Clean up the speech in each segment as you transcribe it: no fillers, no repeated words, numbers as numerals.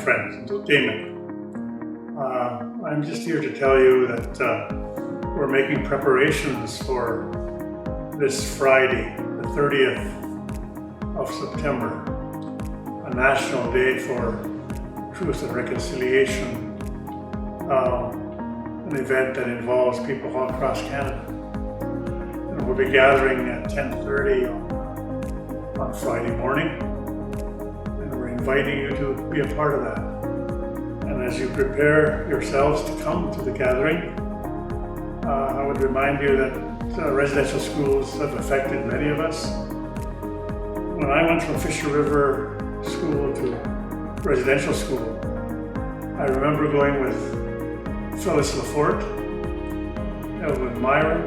friends, entertainment. I'm just here to tell you that we're making preparations for this Friday, the 30th of September, a national day for truth and reconciliation, an event that involves people all across Canada. And we'll be gathering at 10:30 on Friday morning, and we're inviting you to be a part of that. And as you prepare yourselves to come to the gathering, I would remind you that residential schools have affected many of us. When I went from Fisher River School to residential school, I remember going with Phyllis Lafort, Elvin Myron,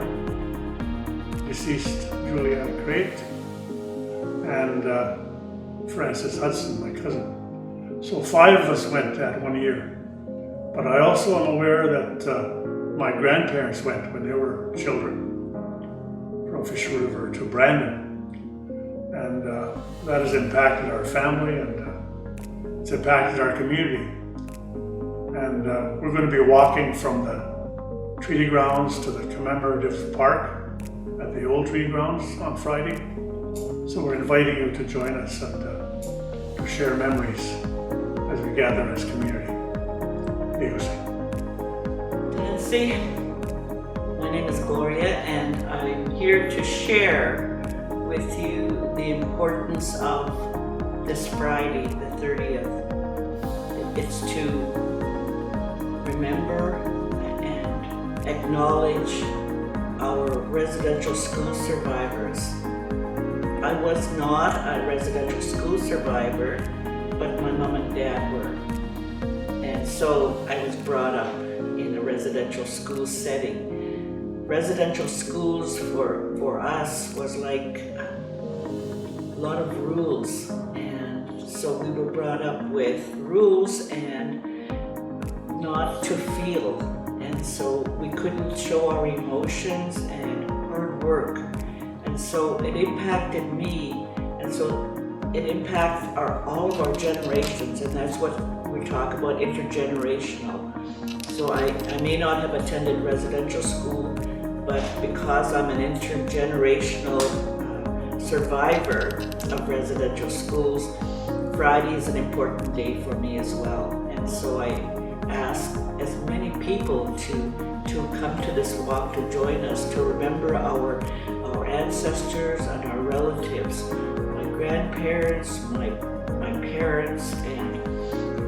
deceased Juliana Crate, and Francis Hudson, my cousin. So 5 of us went that 1 year. But I also am aware that my grandparents went when they were children from Fisher River to Brandon. And that has impacted our family, and it's impacted our community. And we're going to be walking from the treaty grounds to the commemorative park at the old treaty grounds on Friday. So we're inviting you to join us and to share memories as we gather as community. Nancy, my name is Gloria, and I'm here to share with you the importance of this Friday, the 30th. It's to remember and acknowledge our residential school survivors. I was not a residential school survivor, but my mom and dad were. And so I was brought up in a residential school setting. Residential schools for us was like a lot of rules. And so we were brought up with rules and not to feel. And so we couldn't show our emotions and hard work. And so it impacted me. And so it impacts all of our generations, and that's what we talk about, intergenerational. So I may not have attended residential school, but because I'm an intergenerational survivor of residential schools, Friday is an important day for me as well. And so I ask as many people to come to this walk, to join us, to remember our ancestors and our relatives. My grandparents, my parents, and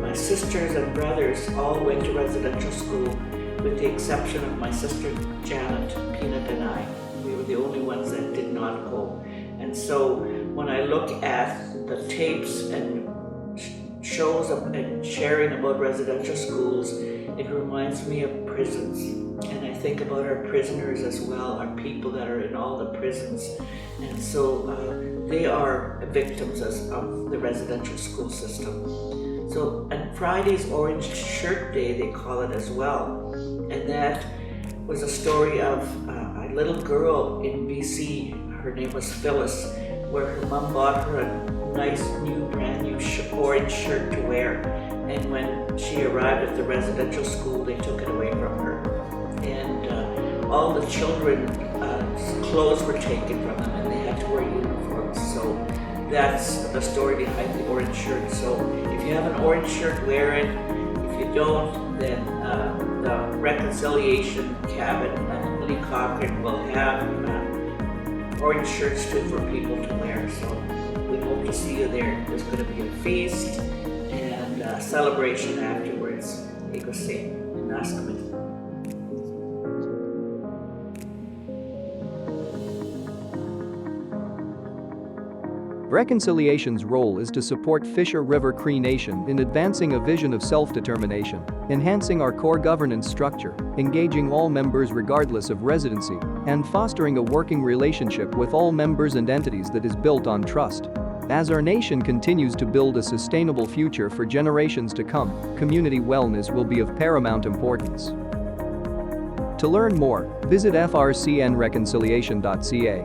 my sisters and brothers all went to residential school, with the exception of my sister Janet, Peanut, and I. We were the only ones that did not go. And so when I look at the tapes and shows and sharing about residential schools, it reminds me of prisons. And I think about our prisoners as well, our people that are in all the prisons. And so they are victims of the residential school system. So, and Friday's Orange Shirt Day, they call it as well. And that was a story of a little girl in BC, her name was Phyllis, where her mom bought her a nice new brand new orange shirt to wear. And when she arrived at the residential school, they took it away from her. And all the children's clothes were taken from them, and they had to wear uniforms. So that's the story behind the orange shirt. So if you have an orange shirt, wear it. If you don't, then the reconciliation cabin at Lee Cochrane will have orange shirts too for people to wear. So we hope to see you there. There's going to be a feast and a celebration afterwards. Égosé, Nascimento. Reconciliation's role is to support Fisher River Cree Nation in advancing a vision of self-determination, enhancing our core governance structure, engaging all members regardless of residency, and fostering a working relationship with all members and entities that is built on trust. As our nation continues to build a sustainable future for generations to come, community wellness will be of paramount importance. To learn more, visit frcnreconciliation.ca.